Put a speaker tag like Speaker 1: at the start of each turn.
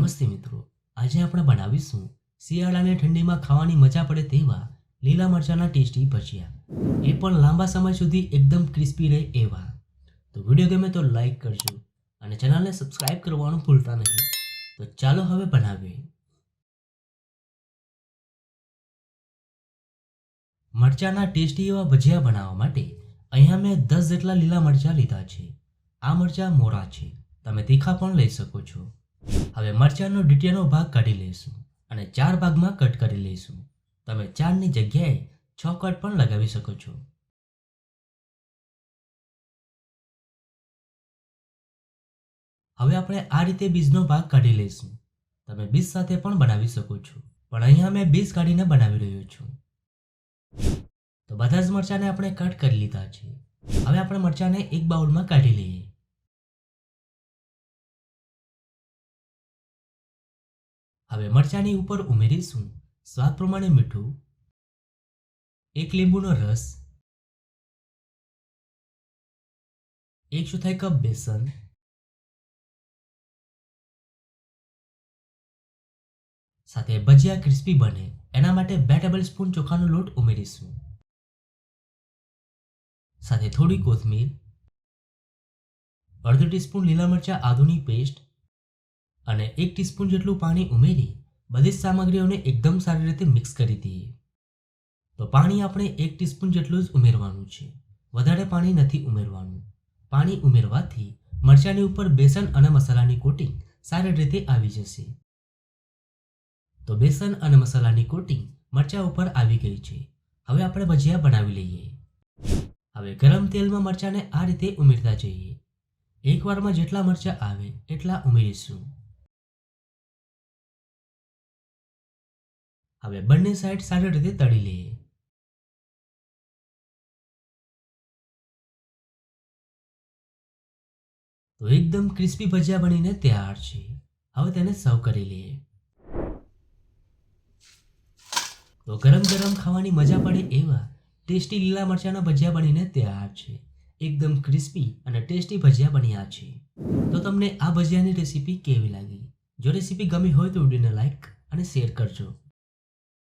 Speaker 1: નમસ્તે મિત્રો, આજે આપણે બનાવીશું શિયાળાની ઠંડીમાં ખાવાની મજા પડે તેવા લીલા મરચાના ટેસ્ટી ભજીયા, એ પણ લાંબા સમય સુધી એકદમ ક્રિસ્પી રહે એવા। તો વિડીયો ગમે તો લાઈક કરજો અને ચેનલને સબસ્ક્રાઇબ કરવાનું ભૂલતા નહીં। તો ચાલો હવે બનાવીએ। મરચાના ટેસ્ટી એવા ભજીયા બનાવવા માટે અહીંયા મેં 10 જેટલા લીલા મરચા લીધા છે। આ મરચા મોરા છે, તમે તીખા પણ લઈ શકો છો। હવે મરચાનો ડીટીયાનો ભાગ કાઢી લઈશું અને 4 ભાગમાં કટ કરી લઈશું। તમે 4 ની જગ્યાએ 6 કટ પણ લગાવી શકો છો। હવે આપણે આ રીતે બીજનો ભાગ કાઢી લઈશું। તમે બીજ સાથે પણ બનાવી શકો છો, પણ અહીંયા મેં બીજ કાઢીને બનાવી રહ્યો છું। તો બધા જ મરચાને આપણે કટ કરી લીધા છે। હવે આપણે મરચાને એક બાઉલમાં કાઢી લઈએ। હવે મરચાની ઉપર ઉમેરીશું સ્વાદ પ્રમાણે મીઠું, 1 લીંબુનો રસ, 1/4 કપ બેસન, સાથે ભજીયા ક્રિસ્પી બને એના માટે 2 ટેબલસ્પૂન ચોખાનો લોટ ઉમેરીશું, સાથે થોડી કોથમીર, અડધો ટીસ્પૂન લીલા મરચા આદુની પેસ્ટ અને 1 ટીસ્પૂન જેટલું પાણી ઉમેરી બધી જ સામગ્રીઓને એકદમ સારી રીતે મિક્સ કરી દઈએ। તો પાણી આપણે 1 ટીસ્પૂન જેટલું જ ઉમેરવાનું છે, વધારે પાણી નથી ઉમેરવાનું। પાણી ઉમેરવાથી મરચાની ઉપર બેસન અને મસાલાની કોટિંગ સારી રીતે આવી જશે। તો બેસન અને મસાલાની કોટિંગ મરચા ઉપર આવી ગઈ છે। હવે આપણે ભજીયા બનાવી લઈએ। હવે ગરમ તેલમાં મરચાને આ રીતે ઉમેરતા જઈએ। એકવારમાં જેટલા મરચા આવે એટલા ઉમેરીશું। હવે બંને સાઈડ સારી રીતે તળી લઈએ। તો એકદમ ક્રિસ્પી ભજીયા બનીને તૈયાર છે। હવે તેને સર્વ કરી લઈએ। તો ગરમ ગરમ ખાવાની મજા પડે એવા ટેસ્ટી લીલા મરચાના ભજીયા બનીને તૈયાર છે। એકદમ ક્રિસ્પી અને ટેસ્ટી ભજીયા બન્યા છે। તો તમને આ ભજીયાની રેસીપી કેવી લાગી? જો રેસીપી ગમી હોય તો વિડીયોને લાઈક અને શેર કરજો।